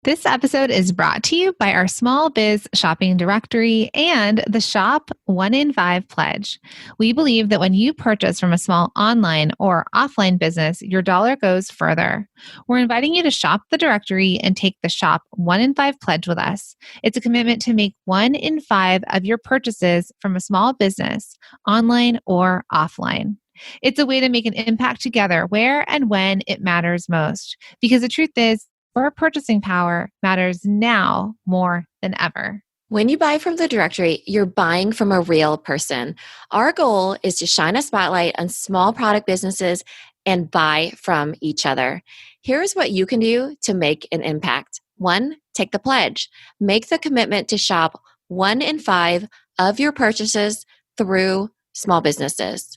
This episode is brought to you by our small biz shopping directory and the Shop 1 in 5 pledge. We believe that when you purchase from a small online or offline business, your dollar goes further. We're inviting you to shop the directory and take the Shop 1 in 5 pledge with us. It's a commitment to make 1 in 5 of your purchases from a small business, online or offline. It's a way to make an impact together where and when it matters most. Because the truth is, our purchasing power matters now more than ever. When you buy from the directory, you're buying from a real person. Our goal is to shine a spotlight on small product businesses and buy from each other. Here's what you can do to make an impact. 1, take the pledge. Make the commitment to shop 1 in 5 of your purchases through small businesses.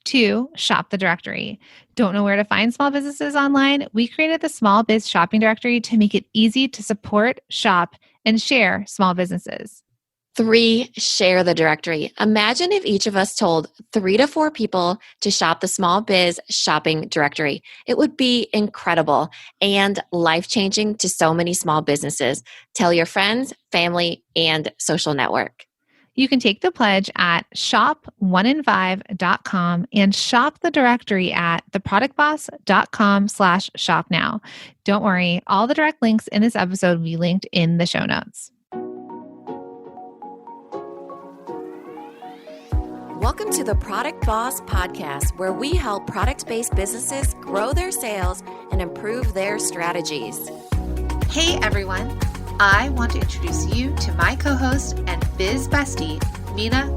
2, shop the directory. Don't know where to find small businesses online? We created the Small Biz Shopping Directory to make it easy to support, shop, and share small businesses. 3, share the directory. Imagine if each of us told 3 to 4 people to shop the Small Biz Shopping Directory. It would be incredible and life-changing to so many small businesses. Tell your friends, family, and social network. You can take the pledge at shop1in5.com and shop the directory at theproductboss.com/shop now. Don't worry, all the direct links in this episode will be linked in the show notes. Welcome to the Product Boss Podcast, where we help product-based businesses grow their sales and improve their strategies. Hey everyone, I want to introduce you to my co-host and biz bestie, Minna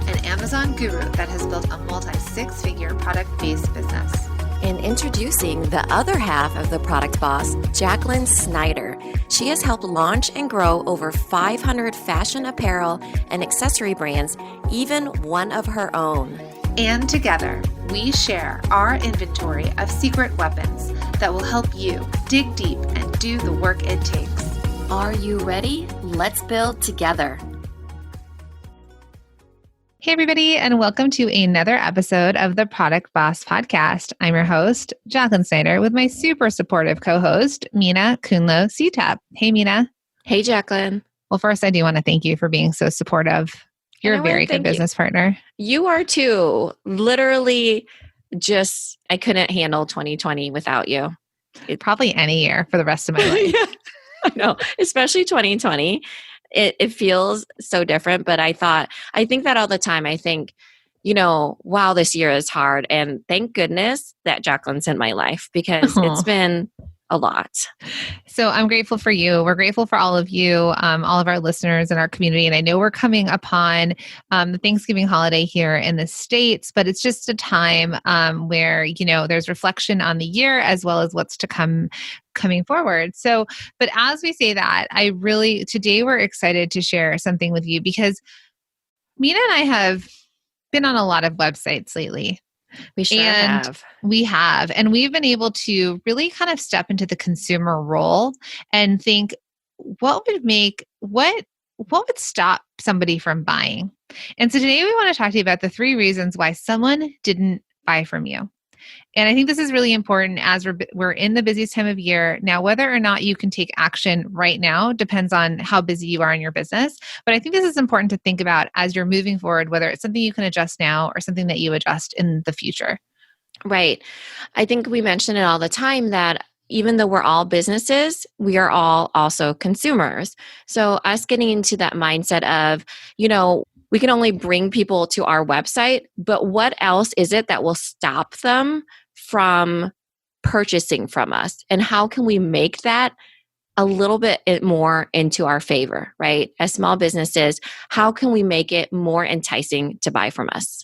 an Amazon guru that has built a multi-6-figure product-based business. And introducing the other half of the Product Boss, Jacqueline Snyder. She has helped launch and grow over 500 fashion apparel and accessory brands, even one of her own. And together, we share our inventory of secret weapons that will help you dig deep and do the work it takes. Are you ready? Let's build together. Hey, everybody, and welcome to another episode of the Product Boss Podcast. I'm your host, Jacqueline Snyder, with my super supportive co-host, Minna Kunlo-Sitep. Hey, Minna. Hey, Jacqueline. Well, first, I do want to thank you for being so supportive. You're a very good business partner. You are too. Literally, I couldn't handle 2020 without you. Probably any year for the rest of my life. Yeah, I know, especially 2020. It feels so different, but I think that all the time. I think, wow, this year is hard. And thank goodness that Jacqueline's in my life because it's been a lot. So I'm grateful for you. We're grateful for all of you, all of our listeners in our community. And I know we're coming upon the Thanksgiving holiday here in the States, but it's just a time where, there's reflection on the year as well as what's to coming forward. So, but as we say that, today we're excited to share something with you because Minna and I have been on a lot of websites lately. We sure have. We have. And we've been able to really kind of step into the consumer role and think, what would stop somebody from buying? And so today we want to talk to you about the 3 reasons why someone didn't buy from you. And I think this is really important as we're in the busiest time of year. Now, whether or not you can take action right now depends on how busy you are in your business. But I think this is important to think about as you're moving forward, whether it's something you can adjust now or something that you adjust in the future. Right. I think we mention it all the time that even though we're all businesses, we are all also consumers. So us getting into that mindset of, we can only bring people to our website, but what else is it that will stop them from purchasing from us? And how can we make that a little bit more into our favor, right? As small businesses, how can we make it more enticing to buy from us?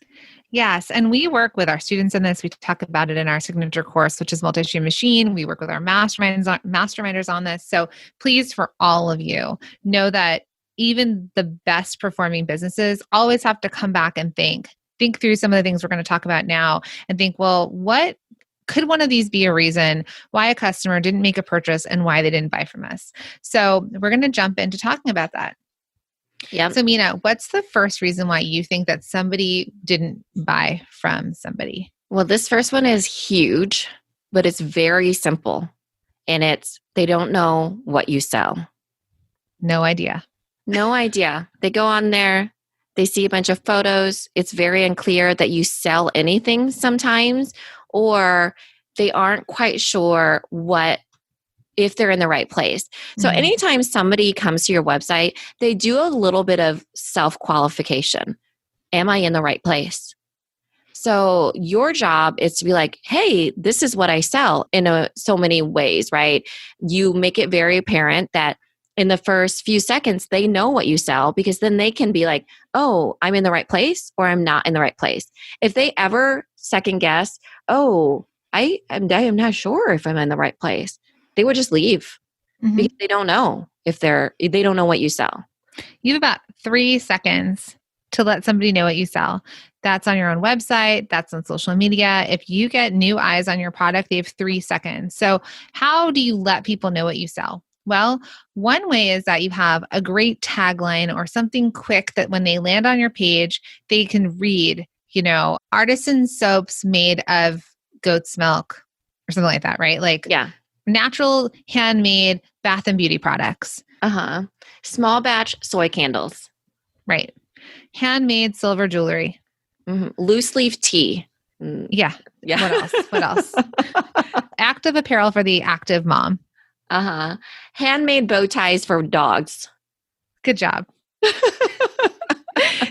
Yes. And we work with our students in this. We talk about it in our signature course, which is Multi-Stream Machine. We work with our masterminders on this. So please, for all of you, know that even the best performing businesses always have to come back and think through some of the things we're going to talk about now and think, well, what could one of these be a reason why a customer didn't make a purchase and why they didn't buy from us? So we're going to jump into talking about that. Yeah. So Minna, what's the first reason why you think that somebody didn't buy from somebody? Well, this first one is huge, but it's very simple. and they don't know what you sell. No idea. No idea. They go on there, they see a bunch of photos. It's very unclear that you sell anything sometimes, or they aren't quite sure if they're in the right place. So anytime somebody comes to your website, they do a little bit of self-qualification. Am I in the right place? So your job is to be like, hey, this is what I sell in so many ways, right? You make it very apparent that in the first few seconds, they know what you sell, because then they can be like, oh, I'm in the right place or I'm not in the right place. If they ever second guess, oh, I am not sure if I'm in the right place, they would just leave because they don't know they don't know what you sell. You have about 3 seconds to let somebody know what you sell. That's on your own website. That's on social media. If you get new eyes on your product, they have 3 seconds. So how do you let people know what you sell? Well, one way is that you have a great tagline or something quick that when they land on your page, they can read, artisan soaps made of goat's milk or something like that, right? Like natural handmade bath and beauty products. Small batch soy candles. Right. Handmade silver jewelry. Loose leaf tea. Yeah. What else? Active apparel for the active mom. Handmade bow ties for dogs. Good job.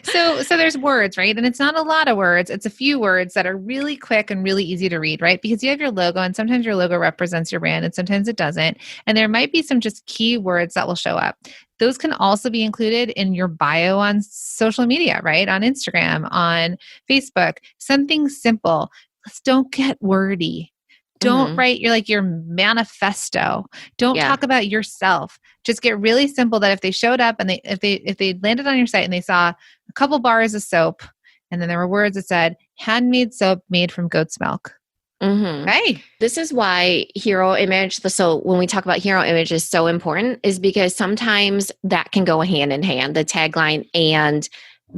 So there's words, right? And it's not a lot of words. It's a few words that are really quick and really easy to read, right? Because you have your logo, and sometimes your logo represents your brand and sometimes it doesn't. And there might be some just key words that will show up. Those can also be included in your bio on social media, right? On Instagram, on Facebook, something simple. Let's don't get wordy. Don't write your manifesto. Don't talk about yourself. Just get really simple that if they showed up and if they landed on your site and they saw a couple bars of soap and then there were words that said handmade soap made from goat's milk. Okay. This is why hero image, so when we talk about hero image is so important, is because sometimes that can go hand in hand, the tagline and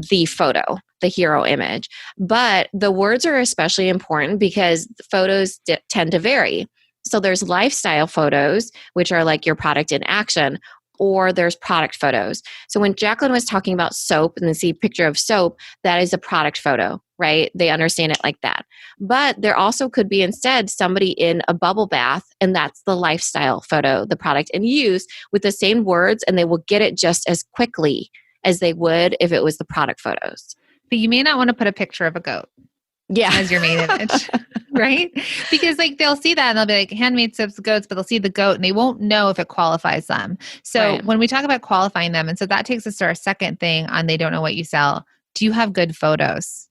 the photo, the hero image. But the words are especially important because photos tend to vary. So there's lifestyle photos, which are like your product in action, or there's product photos. So when Jacqueline was talking about soap and they see a picture of soap, that is a product photo, right? They understand it like that. But there also could be instead somebody in a bubble bath, and that's the lifestyle photo, the product in use with the same words, and they will get it just as quickly as they would if it was the product photos. But you may not want to put a picture of a goat as your main image, right? Because they'll see that and they'll be like handmade soaps, goats, but they'll see the goat and they won't know if it qualifies them. So when we talk about qualifying them, and so that takes us to our second thing on they don't know what you sell. Do you have good photos?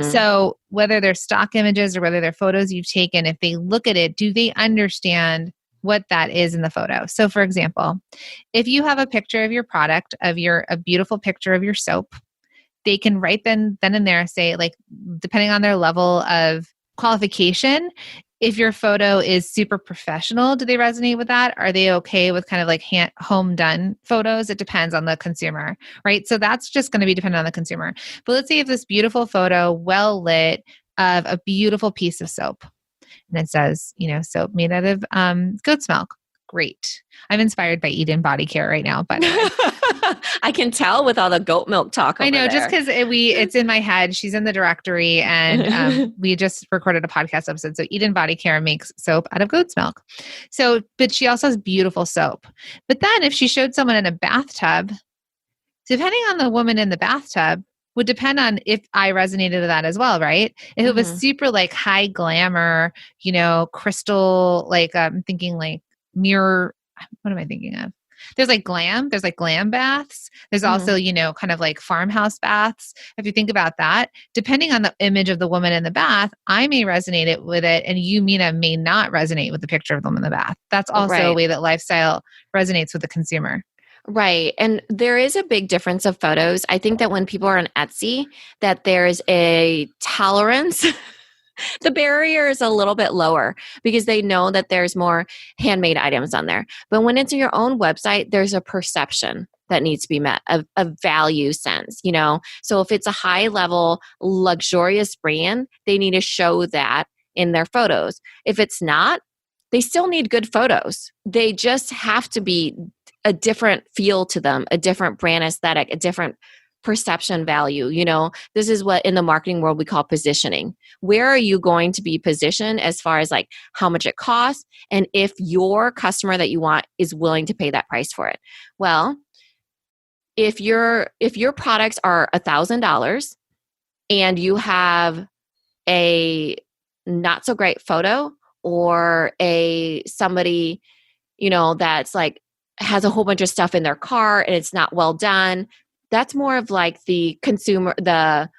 So whether they're stock images or whether they're photos you've taken, if they look at it, do they understand what that is in the photo? So for example, if you have a picture of your product, a beautiful picture of your soap, they can write then and there say, depending on their level of qualification, if your photo is super professional, do they resonate with that? Are they okay with kind of home done photos? It depends on the consumer, right? So that's just going to be dependent on the consumer. But let's say you have this beautiful photo, well lit, of a beautiful piece of soap. And it says, soap made out of goat's milk. Great. I'm inspired by Eden Body Care right now, by the way. I can tell with all the goat milk talk. I know, just because it's in my head. She's in the directory, and we just recorded a podcast episode. So Eden Body Care makes soap out of goat's milk. So, but she also has beautiful soap. But then if she showed someone in a bathtub, depending on the woman in the bathtub, would depend on if I resonated with that as well, right? If it was super high glamour, crystal, I'm thinking mirror, what am I thinking of? There's glam baths. There's also, kind of farmhouse baths. If you think about that, depending on the image of the woman in the bath, I may resonate with it and you, Minna, may not resonate with the picture of them in the bath. That's also a way that lifestyle resonates with the consumer. Right. And there is a big difference of photos. I think that when people are on Etsy, that there's a tolerance. The barrier is a little bit lower because they know that there's more handmade items on there. But when it's your own website, there's a perception that needs to be met, a value sense, So if it's a high level, luxurious brand, they need to show that in their photos. If it's not, they still need good photos. They just have to be a different feel to them, a different brand aesthetic, a different perception value. This is what in the marketing world we call positioning. Where are you going to be positioned as far as like how much it costs and if your customer that you want is willing to pay that price for it? Well, if your products are $1,000 and you have a not so great photo or somebody that's like has a whole bunch of stuff in their car and it's not well done, that's more of like the consumer, the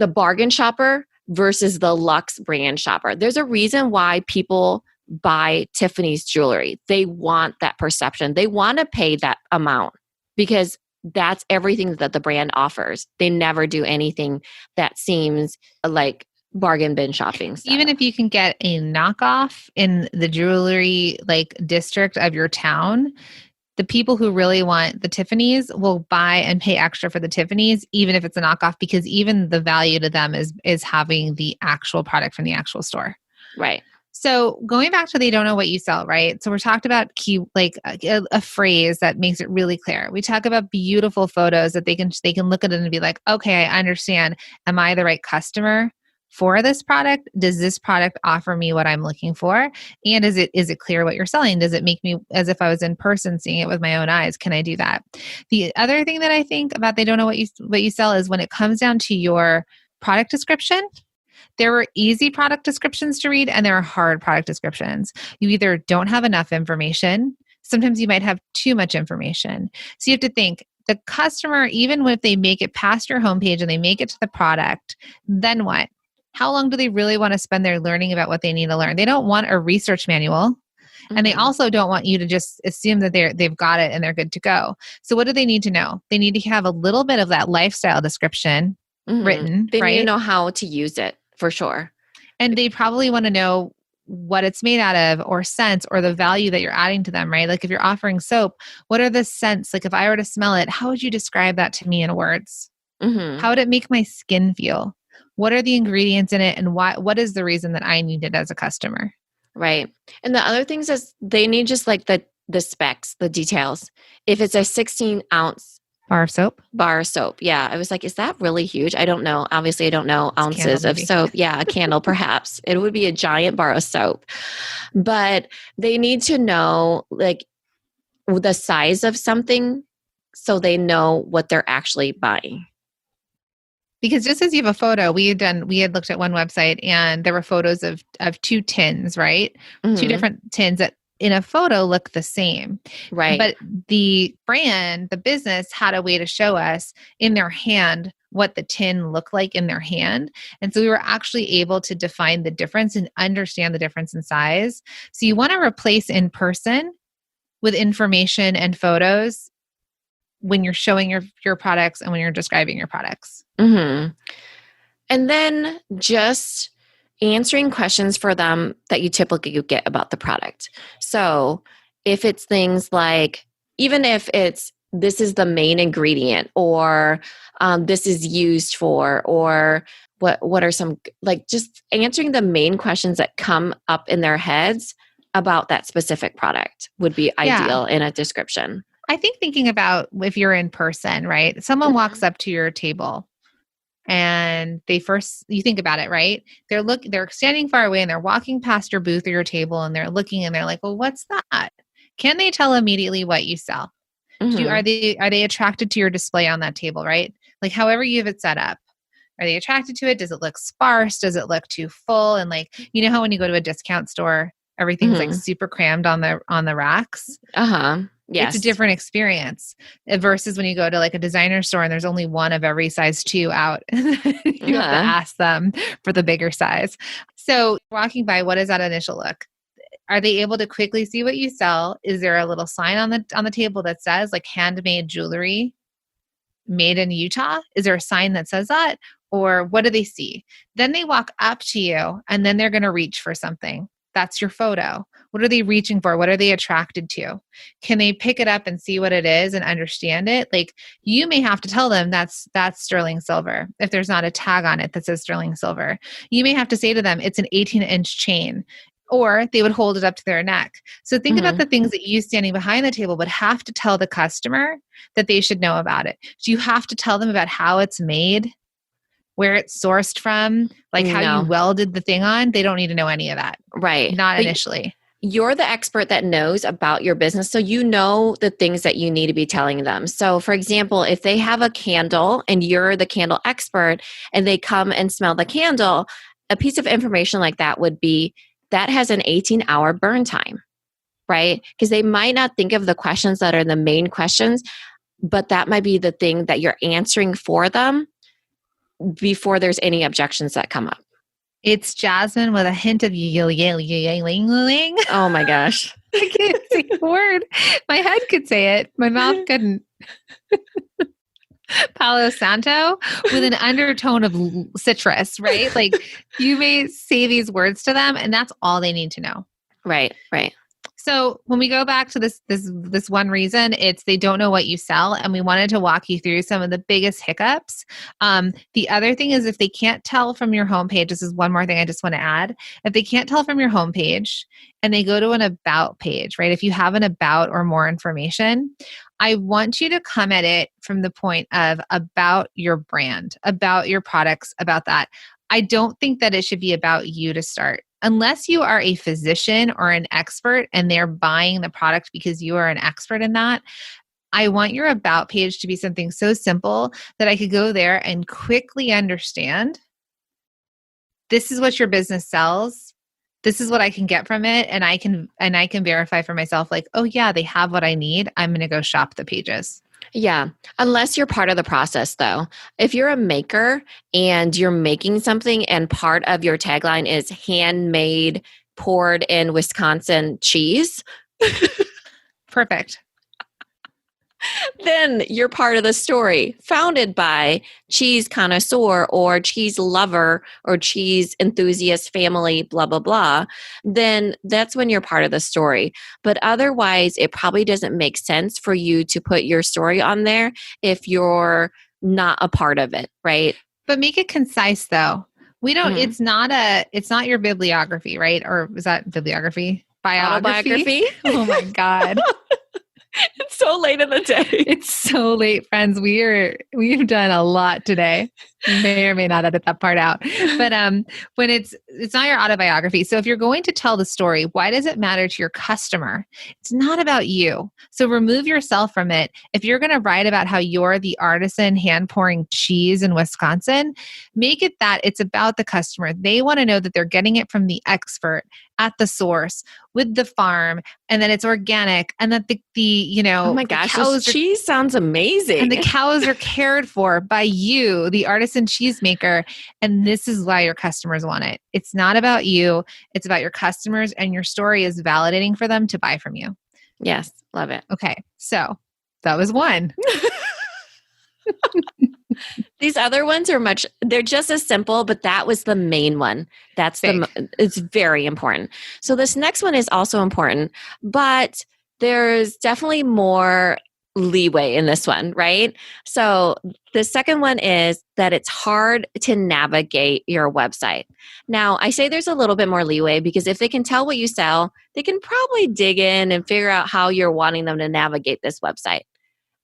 bargain shopper versus the luxe brand shopper. There's a reason why people buy Tiffany's jewelry. They want that perception. They want to pay that amount because that's everything that the brand offers. They never do anything that seems like bargain bin shopping style. Even if you can get a knockoff in the jewelry like district of your town, the people who really want the Tiffany's will buy and pay extra for the Tiffany's, even if it's a knockoff, because even the value to them is having the actual product from the actual store. Right. So going back to they don't know what you sell, right? So we're talked about key, like a phrase that makes it really clear. We talk about beautiful photos that they can look at it and be like, okay, I understand. Am I the right customer for this product? Does this product offer me what I'm looking for? And is it clear what you're selling? Does it make me as if I was in person seeing it with my own eyes? Can I do that? The other thing that I think about they don't know what you sell is when it comes down to your product description. There are easy product descriptions to read and there are hard product descriptions. You either don't have enough information. Sometimes you might have too much information. So you have to think, the customer, even if they make it past your homepage and they make it to the product, then what? How long do they really want to spend there learning about what they need to learn? They don't want a research manual. And they also don't want you to just assume that they've got it and they're good to go. So what do they need to know? They need to have a little bit of that lifestyle description written, They right? need to know how to use it for sure. And they probably want to know what it's made out of or scents or the value that you're adding to them, right? Like if you're offering soap, what are the scents? Like if I were to smell it, how would you describe that to me in words? How would it make my skin feel? What are the ingredients in it? And what is the reason that I need it as a customer? Right. And the other things is they need just like the specs, the details. If it's a 16-ounce Bar of soap? Bar of soap. Yeah. I was like, is that really huge? I don't know. Obviously, I don't know ounces of soap. Yeah. A candle, perhaps. It would be a giant bar of soap. But they need to know like the size of something so they know what they're actually buying. Because just as you have a photo, we had looked at one website and there were photos of two tins, right? Two different tins that in a photo look the same. Right. But the brand, the business had a way to show us in their hand what the tin looked like in their hand. And so we were actually able to define the difference and understand the difference in size. So you want to replace in person with information and photos when you're showing your products and when you're describing your products. And then just answering questions for them that you typically get about the product. So if it's things like, even if it's, this is the main ingredient or this is used for, or what are some, like just answering the main questions that come up in their heads about that specific product would be ideal in a description. I think thinking about if you're in person, right? Someone walks up to your table and you think about it, right? They're standing far away and they're walking past your booth or your table and they're looking and they're like, well, what's that? Can they tell immediately what you sell? Are they attracted to your display on that table, right? Like however you have it set up. Are they attracted to it? Does it look sparse? Does it look too full? And like, you know how when you go to a discount store, everything's like super crammed on the racks? Yes. It's a different experience versus when you go to like a designer store and there's only one of every size 2 out. You have to ask them for the bigger size. So walking by, what is that initial look? Are they able to quickly see what you sell? Is there a little sign on the table that says like handmade jewelry made in Utah? Is there a sign that says that? Or what do they see? Then they walk up to you and then they're going to reach for something. That's your photo. What are they reaching for? What are they attracted to? Can they pick it up and see what it is and understand it? Like you may have to tell them that's sterling silver if there's not a tag on it that says sterling silver. You may have to say to them, it's an 18-inch chain. or they would hold it up to their neck. So think about Mhm. the things that you standing behind the table would have to tell the customer that they should know about it. So you have to tell them about how it's made, where it's sourced from, like how you No. welded the thing on. They don't need to know any of that. Right. Not But initially. you're the expert that knows about your business. So you know the things that you need to be telling them. So, for example, if they have a candle and you're the candle expert and they come and smell the candle, a piece of information like that would be that has an 18-hour burn time, right? Because they might not think of the questions that are the main questions, but that might be the thing that you're answering for them before there's any objections that come up. It's jasmine with a hint of ying. Oh my gosh. I can't say the word. My head could say it. My mouth couldn't. Palo Santo with an undertone of citrus, right? Like you may say these words to them and that's all they need to know. Right, right. So when we go back to this one reason, it's they don't know what you sell, and we wanted to walk you through some of the biggest hiccups. The other thing is if they can't tell from your homepage, this is one more thing I just want to add. If they can't tell from your homepage and they go to an about page, right? If you have an about or more information, I want you to come at it from the point of about your brand, about your products, about that. I don't think that it should be about you to start. Unless you are a physician or an expert and they're buying the product because you are an expert in that, I want your about page to be something so simple that I could go there and quickly understand this is what your business sells. This is what I can get from it, and I can verify for myself like, oh yeah, they have what I need. I'm going to go shop the pages. Yeah, unless you're part of the process though. If you're a maker and you're making something and part of your tagline is handmade, poured in Wisconsin cheese, Perfect. then you're part of the story. Founded by cheese connoisseur or cheese lover or cheese enthusiast family, blah, blah, blah. Then that's when you're part of the story. But otherwise, it probably doesn't make sense for you to put your story on there if you're not a part of it, right? But make it concise though. We don't, Mm. it's not your bibliography, right? Or is that bibliography? Biography? Autobiography. Oh my God. It's so late in the day. It's so late, friends. We've done a lot today. You may or may not edit that part out. But when it's not your autobiography. So if you're going to tell the story, why does it matter to your customer? It's not about you. So remove yourself from it. If you're going to write about how you're the artisan hand pouring cheese in Wisconsin, make it that it's about the customer. They want to know that they're getting it from the expert at the source with the farm, and that it's organic, and that Oh my gosh, this cheese sounds amazing. and the cows are cared for by you, the artisan cheesemaker. And this is why your customers want it. It's not about you. It's about your customers, and your story is validating for them to buy from you. Yes, love it. Okay. So that was one. These other ones are they're just as simple, but that was the main one. It's very important. So this next one is also important, but there's definitely more leeway in this one, right? So the second one is that it's hard to navigate your website. Now, I say there's a little bit more leeway because if they can tell what you sell, they can probably dig in and figure out how you're wanting them to navigate this website.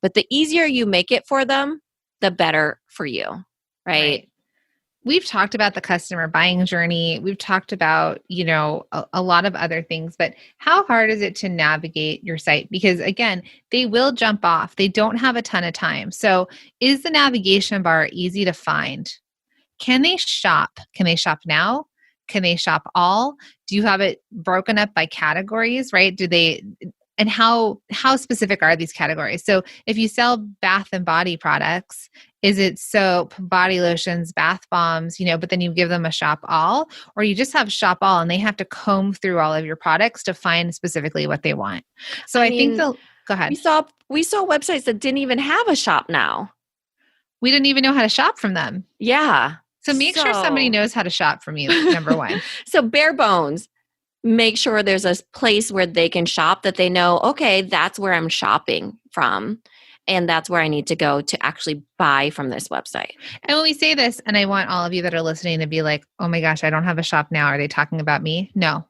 But the easier you make it for them, the better for you, right? We've talked about the customer buying journey. We've talked about, a lot of other things, but how hard is it to navigate your site? Because again, they will jump off. They don't have a ton of time. So is the navigation bar easy to find? Can they shop? Can they shop now? Can they shop all? Do you have it broken up by categories, right? And how specific are these categories? So if you sell bath and body products, is it soap, body lotions, bath bombs, but then you give them a shop all, or you just have shop all and they have to comb through all of your products to find specifically what they want. So I think go ahead. We saw websites that didn't even have a shop now. We didn't even know how to shop from them. Yeah. So make sure somebody knows how to shop from you, number one. So bare bones. Make sure there's a place where they can shop that they know, okay, that's where I'm shopping from. And that's where I need to go to actually buy from this website. And when we say this, and I want all of you that are listening to be like, oh my gosh, I don't have a shop now. Are they talking about me? No.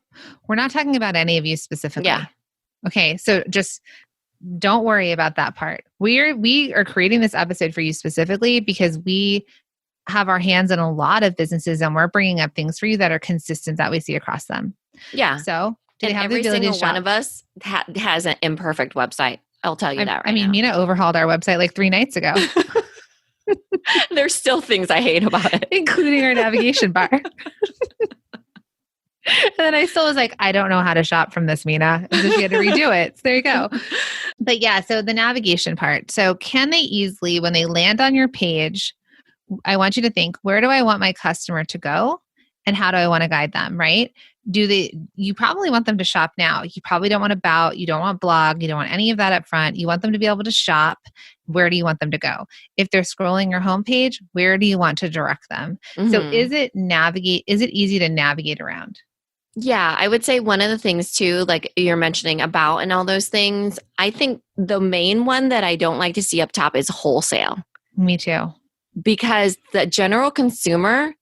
We're not talking about any of you Yeah. specifically. Okay. So just don't worry about that part. We are creating this episode for you specifically because we have our hands in a lot of businesses and we're bringing up things for you that are consistent that we see across them. Yeah. So, do they And have the every ability to single one shop? of us has an imperfect website. I'll tell you that I right mean, now. Mina overhauled our website like 3 nights ago, There's still things I hate about it. including our navigation bar. And then I still was like, I don't know how to shop from this, Mina. And so she had to redo it. So there you go. But yeah, so the navigation part. So can they easily, when they land on your page, I want you to think, where do I want my customer to go? And how do I want to guide them, right? You probably want them to shop now. You probably don't want about, you don't want blog, you don't want any of that up front. You want them to be able to shop. Where do you want them to go? If they're scrolling your homepage, where do you want to direct them? So is it easy to navigate around? Yeah, I would say one of the things too, like you're mentioning about and all those things, I think the main one that I don't like to see up top is wholesale. Me too. Because the general consumer,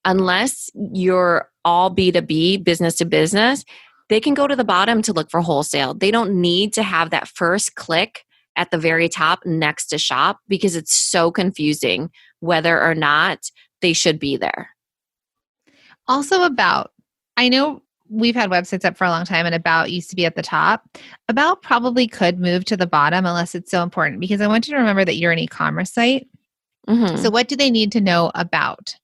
unless you're all B2B, business to business, they can go to the bottom to look for wholesale. They don't need to have that first click at the very top next to shop because it's so confusing whether or not they should be there. Also I know we've had websites up for a long time and about used to be at the top. About probably could move to the bottom unless it's so important because I want you to remember that you're an e-commerce site. So what do they need to know about?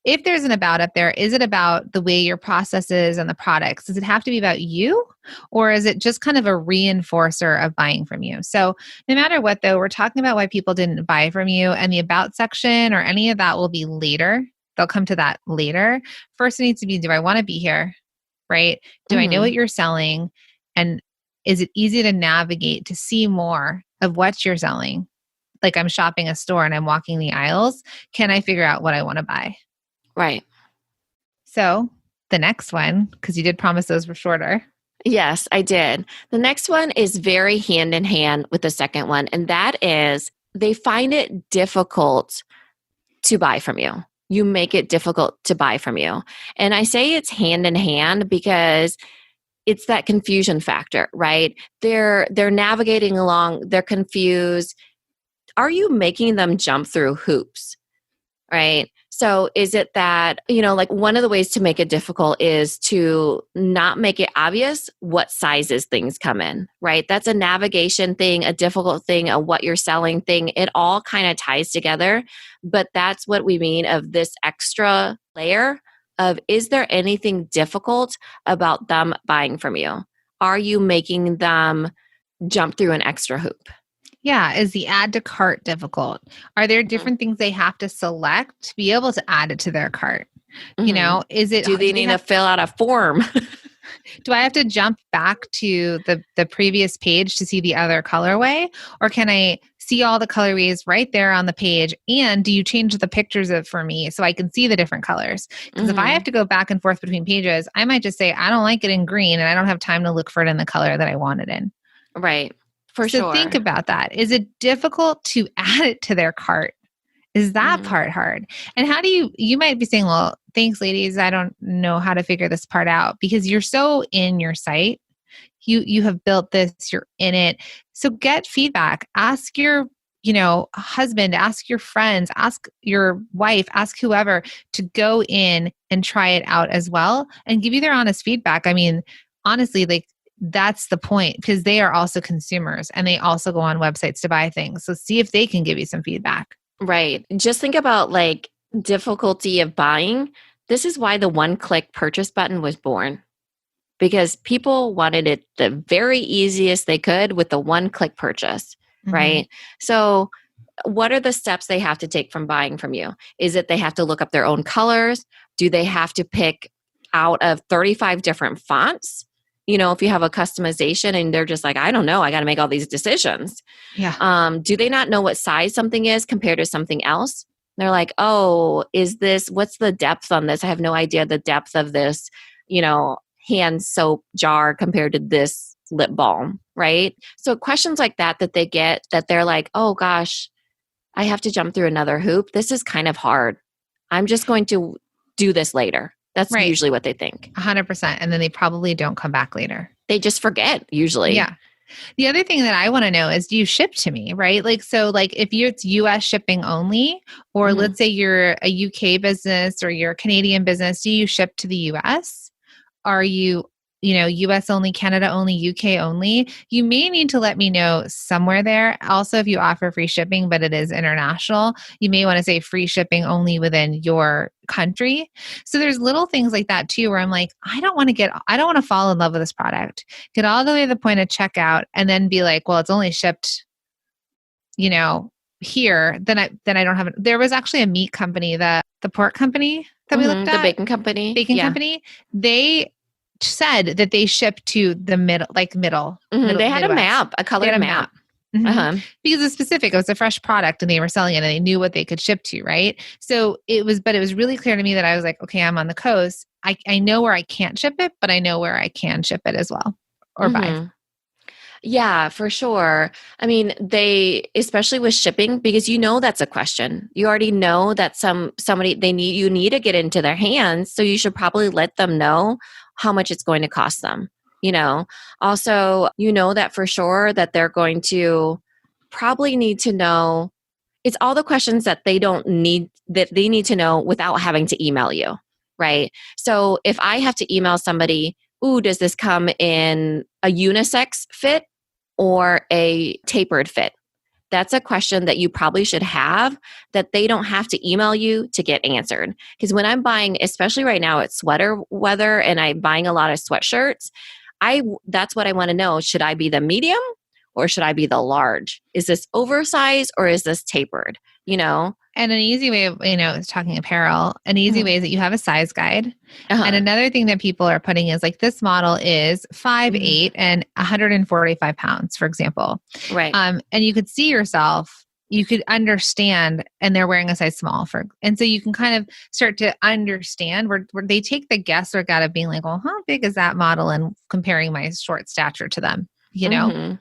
If there's an about up there, is it about the way your process is and the products? Does it have to be about you? Or is it just kind of a reinforcer of buying from you? So no matter what, though, we're talking about why people didn't buy from you, and the about section or any of that will be later. They'll come to that later. First, it needs to be, do I want to be here? Right? Do I know what you're selling? And is it easy to navigate to see more of what you're selling? Like I'm shopping a store and I'm walking the aisles. Can I figure out what I want to buy? Right. So the next one, because you did promise those were shorter. Yes, I did. The next one is very hand in hand with the second one, and that is they find it difficult to buy from you. You make it difficult to buy from you. And I say it's hand in hand because it's that confusion factor, right? They're navigating along, they're confused. Are you making them jump through hoops? Right? So is it that, like one of the ways to make it difficult is to not make it obvious what sizes things come in, right? That's a navigation thing, a difficult thing, a what you're selling thing. It all kind of ties together. But that's what we mean of this extra layer of, is there anything difficult about them buying from you? Are you making them jump through an extra hoop? Yeah. Is the add to cart difficult? Are there different things they have to select to be able to add it to their cart? Is it, do they need to fill out a form? Do I have to jump back to the previous page to see the other colorway? Or can I see all the colorways right there on the page? And do you change the pictures for me so I can see the different colors? Because if I have to go back and forth between pages, I might just say, I don't like it in green and I don't have time to look for it in the color that I want it in. Right. For so sure. Think about that. Is it difficult to add it to their cart? Is that part hard? And how do you might be saying, well, thanks ladies, I don't know how to figure this part out because you're so in your site. You have built this, you're in it. So get feedback. Ask your, husband, ask your friends, ask your wife, ask whoever to go in and try it out as well and give you their honest feedback. I mean, honestly, like that's the point because they are also consumers and they also go on websites to buy things. So see if they can give you some feedback. Right. Just think about like difficulty of buying. This is why the one-click purchase button was born, because people wanted it the very easiest they could with the one-click purchase, right? So what are the steps they have to take from buying from you? Is it they have to look up their own colors? Do they have to pick out of 35 different fonts? If you have a customization and they're just like, I don't know, I got to make all these decisions. Yeah. Do they not know what size something is compared to something else? They're like, oh, what's the depth on this? I have no idea the depth of this, hand soap jar compared to this lip balm, right? So questions like that they get that they're like, oh gosh, I have to jump through another hoop. This is kind of hard. I'm just going to do this later. That's Right. usually what they think. 100%. And then they probably don't come back later. They just forget usually. Yeah. The other thing that I want to know is, do you ship to me, right? Like, so like if it's US shipping only, or Mhm. let's say you're a UK business or you're a Canadian business, do you ship to the US? Are you, US only, Canada only, UK only? You may need to let me know somewhere there. Also, if you offer free shipping, but it is international, you may want to say free shipping only within your country. So there's little things like that too, where I'm like, I don't want to fall in love with this product, get all the way to the point of checkout and then be like, well, it's only shipped, here. Then I don't have it. There was actually a meat company, the pork company that we looked The at, bacon company. bacon Yeah. company. They said that they ship to the middle They had a Midwest. map, a They colored had a map. map. Mhm. Uh-huh. Because it's specific. It was a fresh product and they were selling it and they knew what they could ship to, right? So but it was really clear to me that I was like, okay, I'm on the coast. I know where I can't ship it, but I know where I can ship it as well or buy. Mhm. Yeah, for sure. I mean, especially with shipping, because that's a question. You already know that somebody you need to get into their hands, so you should probably let them know how much it's going to cost them. Also, that for sure that they're going to probably need to know. It's all the questions that they need to know without having to email you, right? So if I have to email somebody, ooh, does this come in a unisex fit or a tapered fit? That's a question that you probably should have that they don't have to email you to get answered. Because when I'm buying, especially right now, it's sweater weather and I'm buying a lot of sweatshirts, that's what I want to know. Should I be the medium or should I be the large? Is this oversized or is this tapered? And an easy way of, talking apparel, an easy way is that you have a size guide. And Uh-huh. another thing that people are putting is like, this model is 5'8" and 145 pounds, for example. Right. And you could see yourself, you could understand, and they're wearing a size small and so you can kind of start to understand where they take the guesswork out of being like, well, how big is that model? And comparing my short stature to them, Mm-hmm.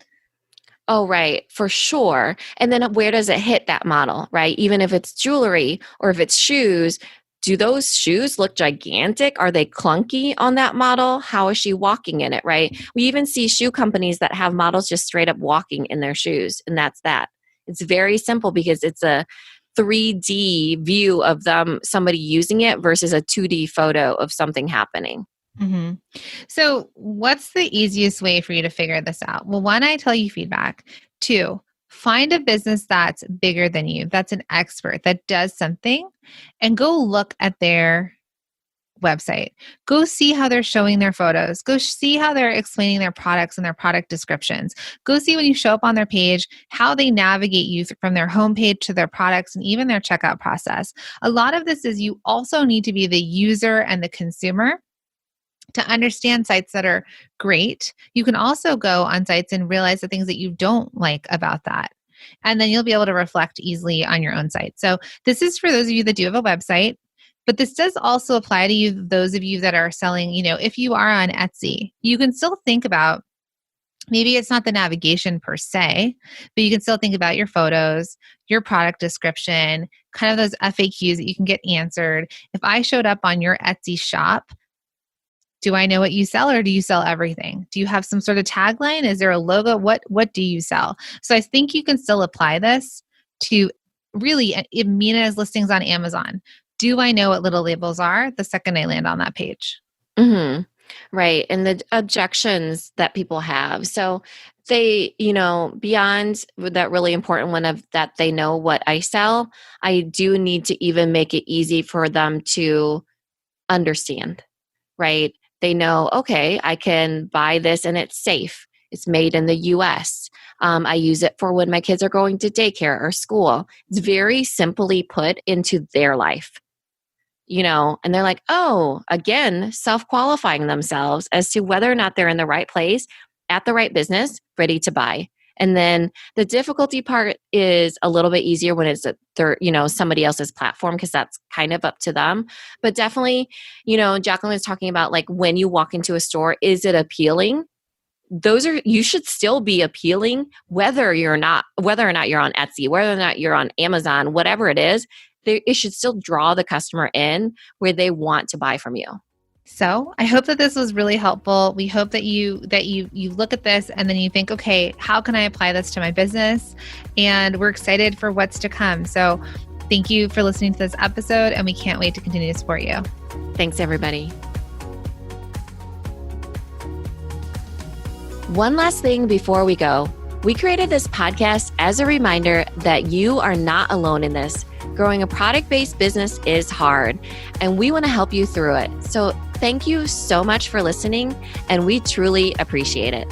Oh, right, for sure. And then where does it hit that model, right? Even if it's jewelry or if it's shoes, do those shoes look gigantic? Are they clunky on that model? How is she walking in it, right? We even see shoe companies that have models just straight up walking in their shoes, and that's that. It's very simple because it's a 3D view of somebody using it versus a 2D photo of something happening. Mm-hmm. So, what's the easiest way for you to figure this out? Well, one, I tell you feedback. Two, find a business that's bigger than you, that's an expert, that does something, and go look at their website. Go see how they're showing their photos. Go see how they're explaining their products and their product descriptions. Go see when you show up on their page, how they navigate you from their homepage to their products and even their checkout process. A lot of this is you also need to be the user and the consumer to understand sites that are great. You can also go on sites and realize the things that you don't like about that. And then you'll be able to reflect easily on your own site. So this is for those of you that do have a website, but this does also apply to you, those of you that are selling, if you are on Etsy, you can still think about, maybe it's not the navigation per se, but you can still think about your photos, your product description, kind of those FAQs that you can get answered. If I showed up on your Etsy shop, do I know what you sell, or do you sell everything? Do you have some sort of tagline? Is there a logo? What do you sell? So I think you can still apply this to really, if Minna has listings on Amazon, do I know what little labels are the second I land on that page? Mm-hmm. Right. And the objections that people have. So they, beyond that really important one of that they know what I sell, I do need to even make it easy for them to understand, right? They know, okay, I can buy this and it's safe. It's made in the US. I use it for when my kids are going to daycare or school. It's very simply put into their life, and they're like, oh, again, self-qualifying themselves as to whether or not they're in the right place, at the right business, ready to buy. And then the difficulty part is a little bit easier when it's somebody else's platform, because that's kind of up to them. But definitely, Jacqueline was talking about like when you walk into a store, is it appealing? You should still be appealing whether or not you're on Etsy, whether or not you're on Amazon, whatever it is. it should still draw the customer in where they want to buy from you. So I hope that this was really helpful. We hope that you look at this and then you think, okay, how can I apply this to my business? And we're excited for what's to come. So thank you for listening to this episode, and we can't wait to continue to support you. Thanks, everybody. One last thing before we go. We created this podcast as a reminder that you are not alone in this. Growing a product-based business is hard, and we want to help you through it. So thank you so much for listening, and we truly appreciate it.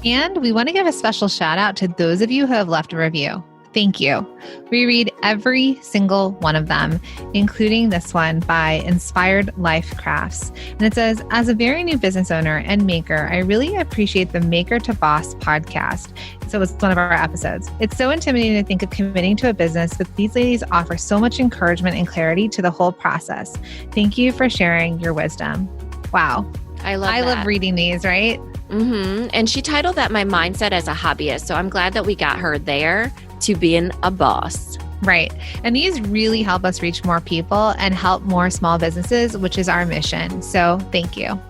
And we want to give a special shout out to those of you who have left a review. Thank you. We read every single one of them, including this one by Inspired Life Crafts. And it says, as a very new business owner and maker, I really appreciate the Maker to Boss podcast. So it's one of our episodes. It's so intimidating to think of committing to a business, but these ladies offer so much encouragement and clarity to the whole process. Thank you for sharing your wisdom. Wow. I love reading these, right? Mm-hmm. And she titled that My Mindset as a Hobbyist. So I'm glad that we got her there to being a boss. Right. And these really help us reach more people and help more small businesses, which is our mission. So thank you.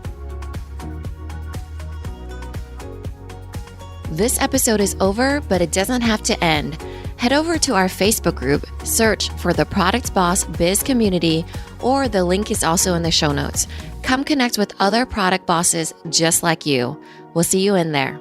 This episode is over, but it doesn't have to end. Head over to our Facebook group, search for the Product Boss Biz Community, or the link is also in the show notes. Come connect with other product bosses just like you. We'll see you in there.